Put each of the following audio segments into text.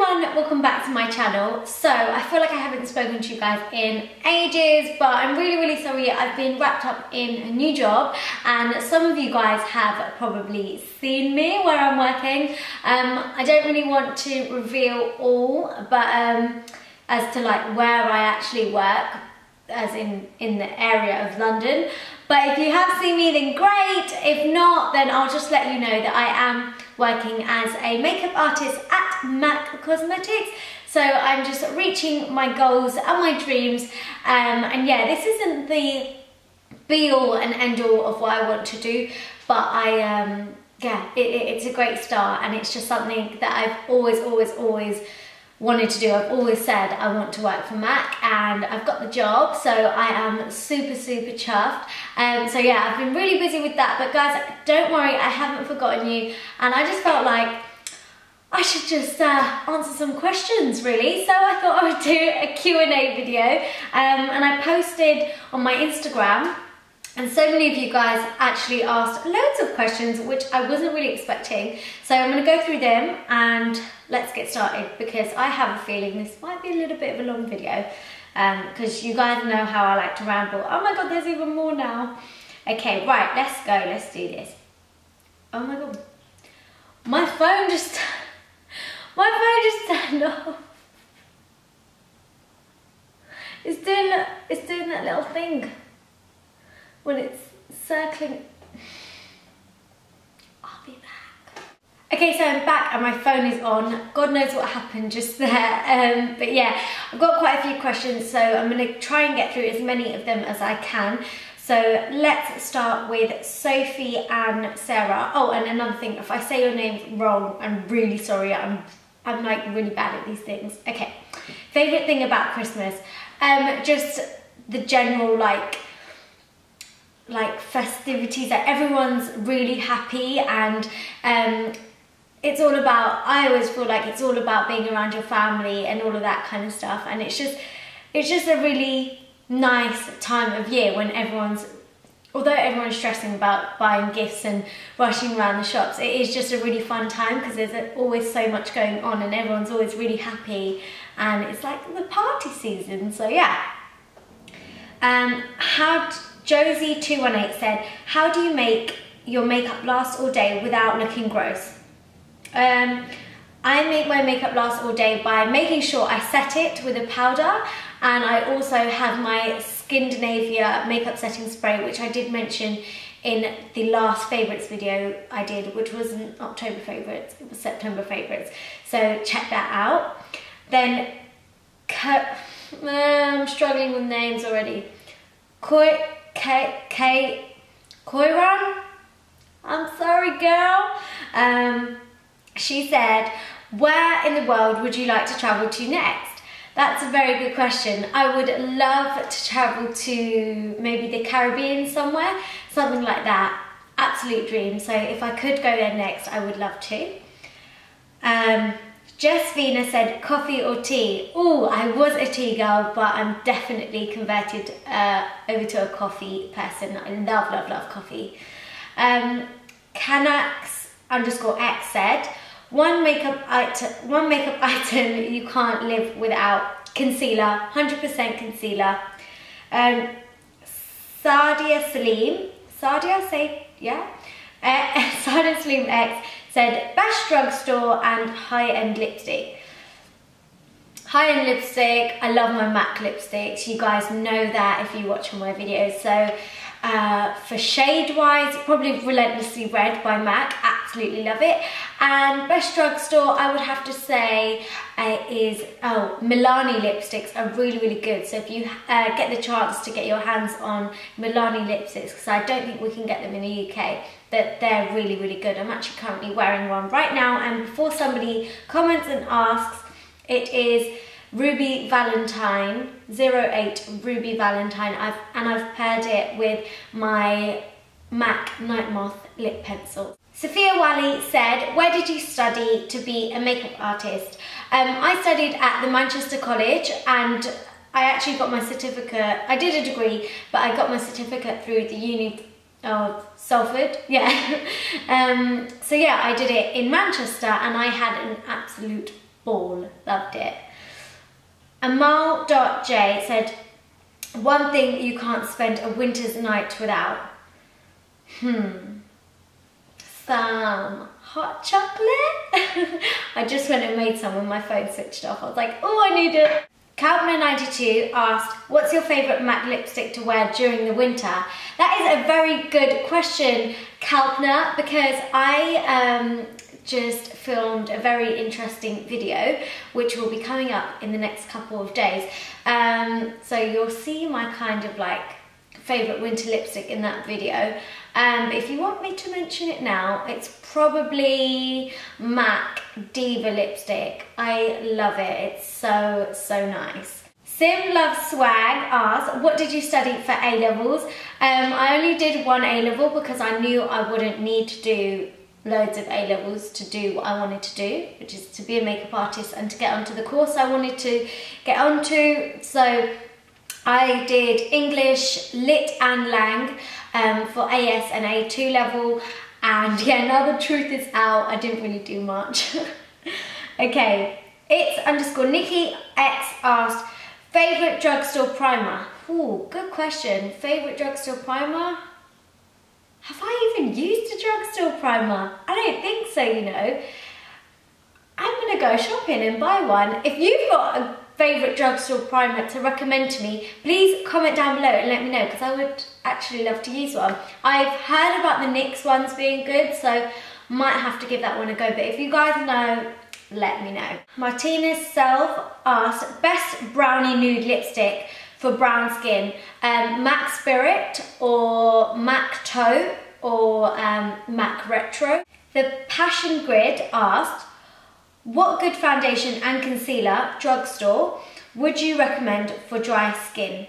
everyone, welcome back to my channel. So I feel like I haven't spoken to you guys in ages, but I'm really sorry. I've been wrapped up in a new job and some of you guys have probably seen me where I'm working. I don't really want to reveal all, but as to like where I actually work, as in the area of London. But if you have seen me, then great. If not, then I'll just let you know that I am working as a makeup artist at MAC Cosmetics. So I'm just reaching my goals and my dreams. And yeah, this isn't the be all and end all of what I want to do, but yeah, it's a great start, and it's just something that I've always wanted to do. I've always said I want to work for MAC, and I've got the job, so I am super chuffed. So yeah, I've been really busy with that, but guys, don't worry, I haven't forgotten you, and I just felt like I should just answer some questions really. So I thought I would do a Q&A video, and I posted on my Instagram, and so many of you guys actually asked loads of questions, which I wasn't really expecting. So I'm going to go through them and let's get started, because I have a feeling this might be a little bit of a long video, because you guys know how I like to ramble. Oh my god, there's even more now. Okay, right, let's go, let's do this. Oh my god, my phone just turned off. It's doing that little thing when it's circling. I'll be back. Okay, so I'm back and my phone is on. God knows what happened just there. But yeah, I've got quite a few questions, so I'm gonna try and get through as many of them as I can. So let's start with Sophie and Sarah. Oh, and another thing, if I say your names wrong, I'm really sorry. I'm like really bad at these things. Okay, favorite thing about Christmas? Just the general like festivities, that everyone's really happy, and it's all about, I always feel like it's all about being around your family and all of that kind of stuff, and it's just a really nice time of year when although everyone's stressing about buying gifts and rushing around the shops, it is just a really fun time because there's always so much going on and everyone's always really happy, and it's like the party season. So yeah. Josie218 said, how do you make your makeup last all day without looking gross? I make my makeup last all day by making sure I set it with a powder, and I also have my Skindinavia makeup setting spray, which I did mention in the last favourites video I did, which wasn't October favourites, it was September favourites, so check that out. Then, I'm struggling with names already. Koiran? I'm sorry, girl. She said, where in the world would you like to travel to next? That's a very good question. I would love to travel to maybe the Caribbean somewhere, something like that. Absolute dream. So if I could go there next, I would love to. Jess Vina said, coffee or tea? Oh, I was a tea girl, but I'm definitely converted over to a coffee person. I love coffee. Canax_X said, one makeup item you can't live without. Concealer, 100% concealer. Sadia Salim X said, best drugstore and high-end lipstick. High-end lipstick, I love my MAC lipsticks. You guys know that if you watch all my videos. So for shade-wise, probably Relentlessly Red by MAC. Absolutely love it. And best drugstore, I would have to say is, Milani lipsticks are really good. So if you get the chance to get your hands on Milani lipsticks, because I don't think we can get them in the UK, that they're really good. I'm actually currently wearing one right now, and before somebody comments and asks, it is Ruby Valentine, 08 Ruby Valentine, I've paired it with my MAC Night Moth lip pencil. Sophia Wally said, where did you study to be a makeup artist? I studied at the Manchester College, and I actually got my certificate. I did a degree, but I got my certificate through the Uni of Salford, yeah. So yeah, I did it in Manchester, and I had an absolute ball. Loved it. Amal.j said, one thing you can't spend a winter's night without. Some hot chocolate. I just went and made some when my phone switched off. I was like, oh, I need it. Kalpna92 asked, what's your favourite MAC lipstick to wear during the winter? That is a very good question, Kalpna, because I just filmed a very interesting video which will be coming up in the next couple of days. So you'll see my kind of like favourite winter lipstick in that video. But if you want me to mention it now, it's probably MAC Diva lipstick. I love it. It's so, so nice. Sim Love Swag asked, what did you study for A-levels? I only did one A-level because I knew I wouldn't need to do loads of A-levels to do what I wanted to do, which is to be a makeup artist and to get onto the course I wanted to get onto. So I did English, Lit and Lang for AS and A2 level, and yeah, now the truth is out, I didn't really do much. Okay, it's_Nikki X asked, favourite drugstore primer? Ooh, good question. Favourite drugstore primer? Have I even used a drugstore primer? I don't think so, you know. I'm gonna go shopping and buy one. If you've got a favourite drugstore primer to recommend to me, please comment down below and let me know, because I would actually love to use one. I've heard about the NYX ones being good, so might have to give that one a go, but if you guys know, let me know. Martina's Self asked, best brownie nude lipstick for brown skin, MAC Spirit or MAC Taupe or MAC Retro. The Passion Grid asked, what good foundation and concealer, drugstore, would you recommend for dry skin?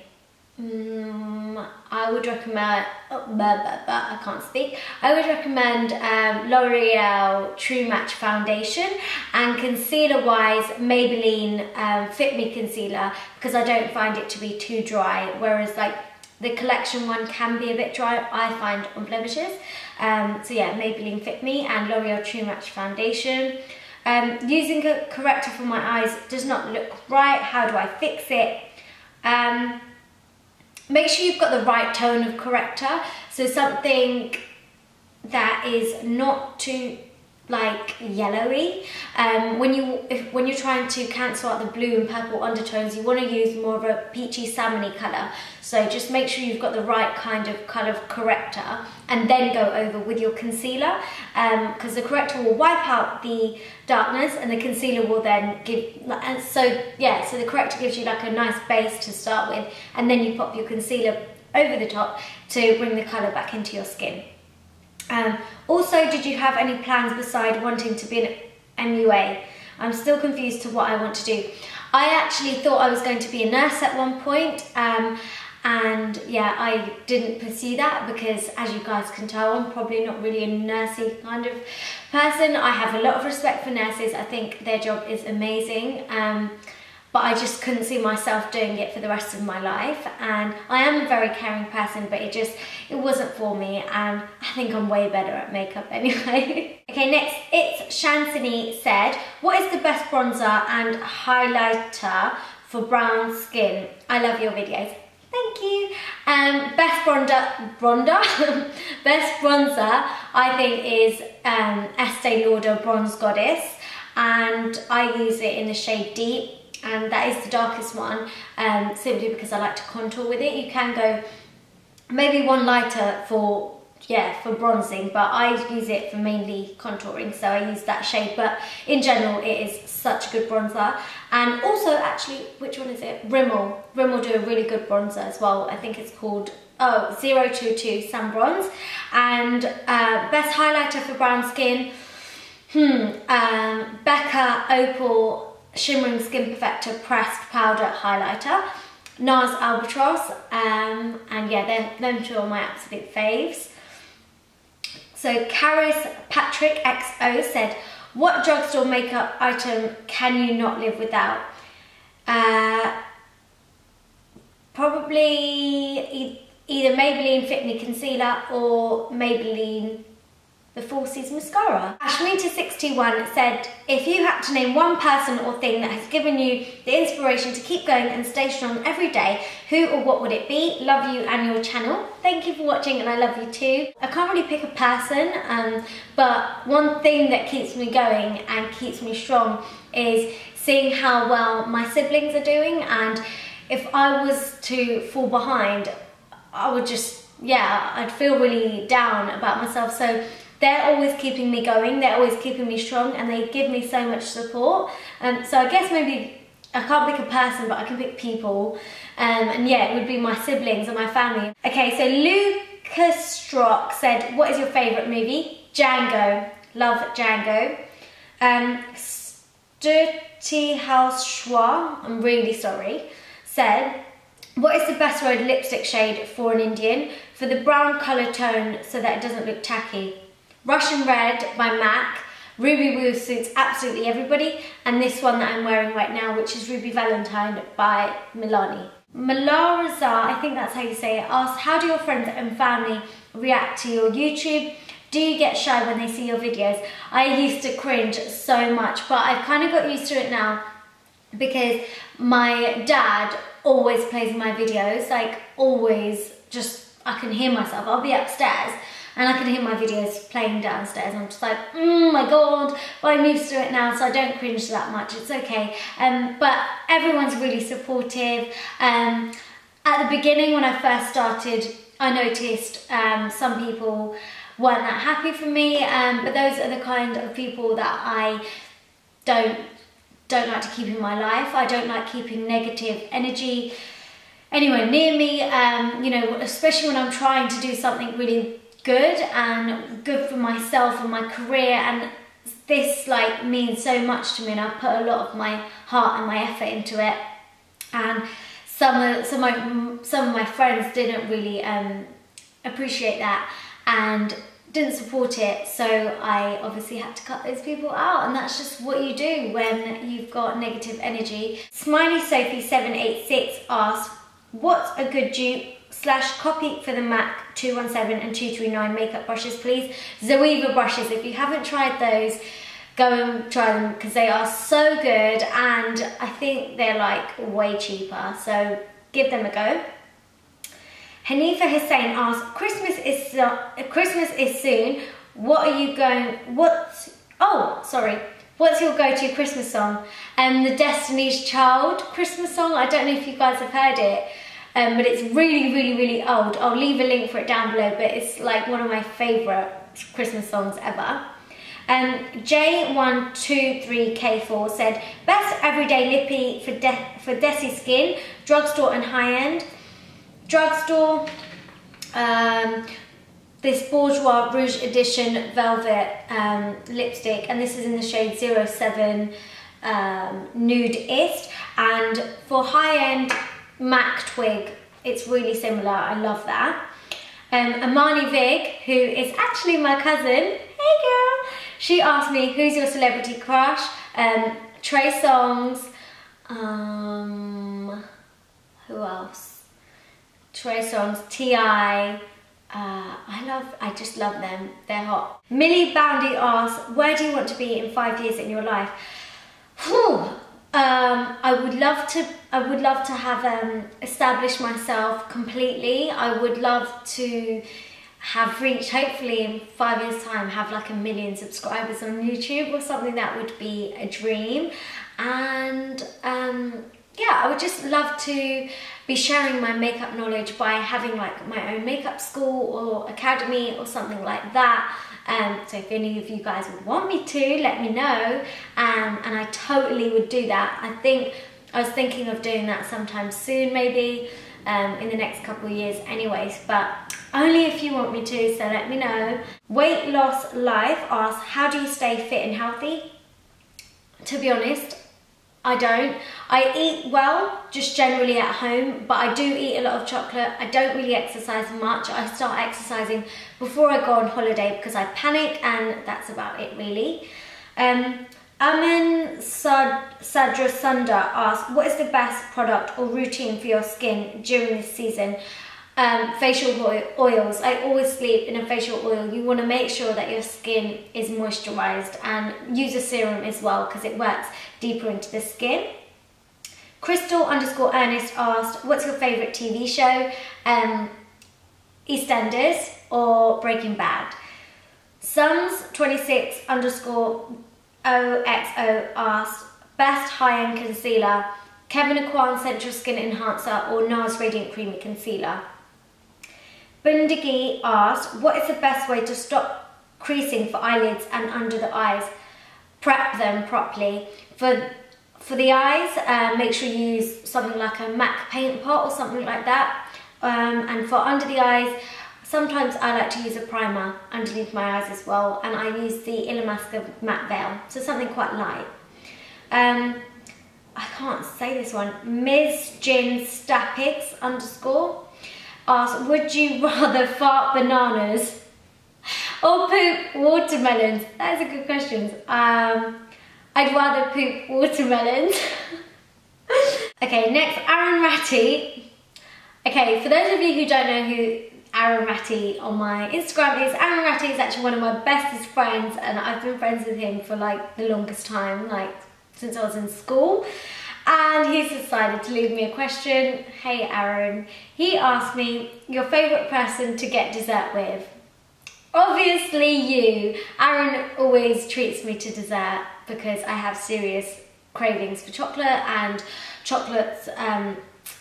I would recommend, I can't speak. I would recommend L'Oreal True Match Foundation, and concealer wise, Maybelline Fit Me Concealer, because I don't find it to be too dry, whereas like the collection one can be a bit dry, I find, on blemishes. So yeah, Maybelline Fit Me and L'Oreal True Match Foundation. Using a corrector for my eyes does not look right. How do I fix it? Make sure you've got the right tone of corrector. So something that is not too like yellowy. When you're trying to cancel out the blue and purple undertones, you want to use more of a peachy salmony colour. So just make sure you've got the right kind of colour corrector, and then go over with your concealer, because the corrector will wipe out the darkness and the concealer will then give, and so the corrector gives you like a nice base to start with, and then you pop your concealer over the top to bring the colour back into your skin. Also, did you have any plans beside wanting to be an MUA? I'm still confused to what I want to do. I actually thought I was going to be a nurse at one point, and yeah, I didn't pursue that because, as you guys can tell, I'm probably not really a nursey kind of person. I have a lot of respect for nurses. I think their job is amazing. But I just couldn't see myself doing it for the rest of my life, and I am a very caring person, but it wasn't for me, and I think I'm way better at makeup anyway. Okay, next, it's Shansini said, what is the best bronzer and highlighter for brown skin? I love your videos. Thank you. Best bronzer I think is Estee Lauder Bronze Goddess, and I use it in the shade Deep. And that is the darkest one, simply because I like to contour with it. You can go maybe one lighter for bronzing, but I use it for mainly contouring, so I use that shade. But in general, it is such a good bronzer. And also, actually, which one is it? Rimmel. Rimmel do a really good bronzer as well. I think it's called 022 Sun Bronze. And best highlighter for brown skin, Becca Opal Shimmering Skin Perfector Pressed Powder Highlighter, NARS Albatross, and yeah, them two are my absolute faves. So Caris Patrick XO said, what drugstore makeup item can you not live without? Probably either Maybelline Fit Me Concealer or Maybelline the Falsies mascara. Ashmita621 said, if you had to name one person or thing that has given you the inspiration to keep going and stay strong every day, who or what would it be? Love you and your channel. Thank you for watching, and I love you too. I can't really pick a person, but one thing that keeps me going and keeps me strong is seeing how well my siblings are doing, and if I was to fall behind, I would just, yeah, I'd feel really down about myself. So they're always keeping me going, they're always keeping me strong, and they give me so much support. So I guess maybe I can't pick a person, but I can pick people. And yeah, it would be my siblings and my family. Okay, so Lucas Strock said, what is your favourite movie? Django. Love Django. Dirty House Schwa, I'm really sorry, said, what is the best red lipstick shade for an Indian? For the brown colour tone so that it doesn't look tacky. Russian Red by MAC. Ruby Woo suits absolutely everybody. And this one that I'm wearing right now, which is Ruby Valentine by Milani. Malaraza, I think that's how you say it, asked, how do your friends and family react to your YouTube? Do you get shy when they see your videos? I used to cringe so much, but I've kind of got used to it now because my dad always plays my videos, like always, just, I can hear myself. I'll be upstairs and I can hear my videos playing downstairs. I'm just like, oh my God, but I'm used to it now, so I don't cringe that much, it's okay. But everyone's really supportive. At the beginning when I first started, I noticed some people weren't that happy for me, but those are the kind of people that I don't like to keep in my life. I don't like keeping negative energy anywhere near me, you know, especially when I'm trying to do something really good and good for myself and my career, and this like means so much to me, and I put a lot of my heart and my effort into it, and some of my friends didn't really appreciate that and didn't support it, so I obviously had to cut those people out, and that's just what you do when you've got negative energy. Smiley Sophie 786 asked, what's a good dupe / copy for the MAC 217 and 239 makeup brushes, please? Zoeva brushes. If you haven't tried those, go and try them because they are so good, and I think they're like way cheaper, so give them a go. Hanifa Hussain asked, Christmas is soon. What's your go-to Christmas song? The Destiny's Child Christmas song. I don't know if you guys have heard it, but it's really, really, really old. I'll leave a link for it down below, but it's like one of my favourite Christmas songs ever. J123K4 said, best everyday lippy for Desi skin, drugstore and high-end. Drugstore, this Bourjois Rouge Edition Velvet lipstick, and this is in the shade 07 Nude-ist, and for high-end MAC Twig, it's really similar, I love that. Amani Vig, who is actually my cousin, hey girl, she asked me, who's your celebrity crush? Trey Songz, who else? Trey Songz, T.I. I just love them, they're hot. Millie Boundy asks, where do you want to be in 5 years in your life? Whew. I would love to have established myself completely. I would love to have reached, hopefully in 5 years time, have like 1 million subscribers on YouTube or something. That would be a dream. And yeah, I would just love to be sharing my makeup knowledge by having like my own makeup school or academy or something like that. So if any of you guys would want me to, let me know, and I totally would do that. I was thinking of doing that sometime soon, maybe in the next couple of years anyways, but only if you want me to, so let me know. Weight Loss Life asks, how do you stay fit and healthy? To be honest, I don't. I eat well, just generally at home, but I do eat a lot of chocolate. I don't really exercise much. I start exercising before I go on holiday because I panic, and that's about it really. Amin Sadrasunda asks, what is the best product or routine for your skin during this season? facial oils. I always sleep in a facial oil. You want to make sure that your skin is moisturized, and use a serum as well because it works deeper into the skin. Crystal_Ernest asked, what's your favorite TV show? EastEnders or Breaking Bad? Sums26_OXO asked, best high-end concealer, Kevin Aquan Central Skin Enhancer or NARS Radiant Creamy Concealer? Bundigi asked, what is the best way to stop creasing for eyelids and under the eyes? Prep them properly. For the eyes, make sure you use something like a MAC paint pot or something like that. And for under the eyes, sometimes I like to use a primer underneath my eyes as well, and I use the Illamasqua Matte Veil, so something quite light. I can't say this one. Ms. Jin Stapix _ asked, would you rather fart bananas or poop watermelons? That is a good question. I'd rather poop watermelons. Okay, next, Aaron Ratty. Okay, for those of you who don't know who Aaron Ratty on my Instagram is, Aaron Ratty is actually one of my bestest friends, and I've been friends with him for like the longest time, like since I was in school. And he's decided to leave me a question. Hey Aaron, he asked me, your favourite person to get dessert with? Obviously you. Aaron always treats me to dessert because I have serious cravings for chocolate, and chocolates,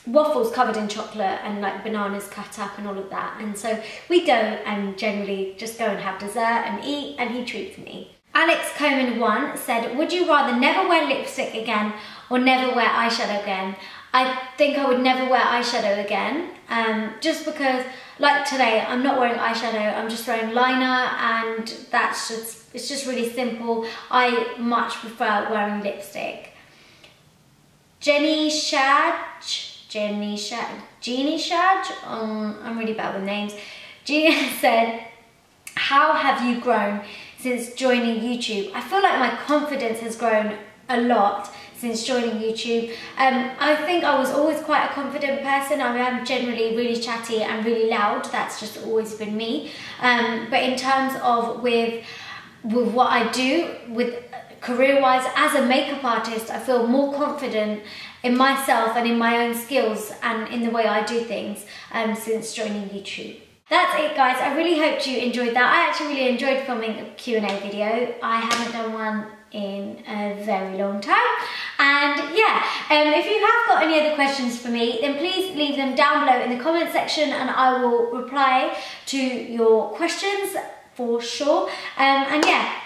waffles covered in chocolate and like bananas cut up and all of that. And so we go and generally just go and have dessert and eat, and he treats me. Alex Coleman 1 said, would you rather never wear lipstick again or never wear eyeshadow again? I think I would never wear eyeshadow again, just because, like today, I'm not wearing eyeshadow, I'm just wearing liner, and it's just really simple. I much prefer wearing lipstick. Jeannie Shadge, I'm really bad with names. Gina said, how have you grown since joining YouTube? I feel like my confidence has grown a lot since joining YouTube. I think I was always quite a confident person. I mean, I'm generally really chatty and really loud. That's just always been me. But in terms of with what I do, with career-wise as a makeup artist, I feel more confident in myself and in my own skills and in the way I do things since joining YouTube. That's it guys, I really hope you enjoyed that. I actually really enjoyed filming a Q&A video. I haven't done one in a very long time. And yeah, if you have got any other questions for me, then please leave them down below in the comment section and I will reply to your questions for sure. And yeah,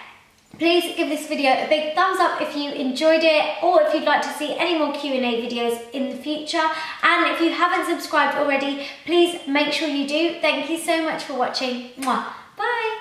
please give this video a big thumbs up if you enjoyed it, or if you'd like to see any more Q&A videos in the future. And if you haven't subscribed already, please make sure you do. Thank you so much for watching. Mwah. Bye.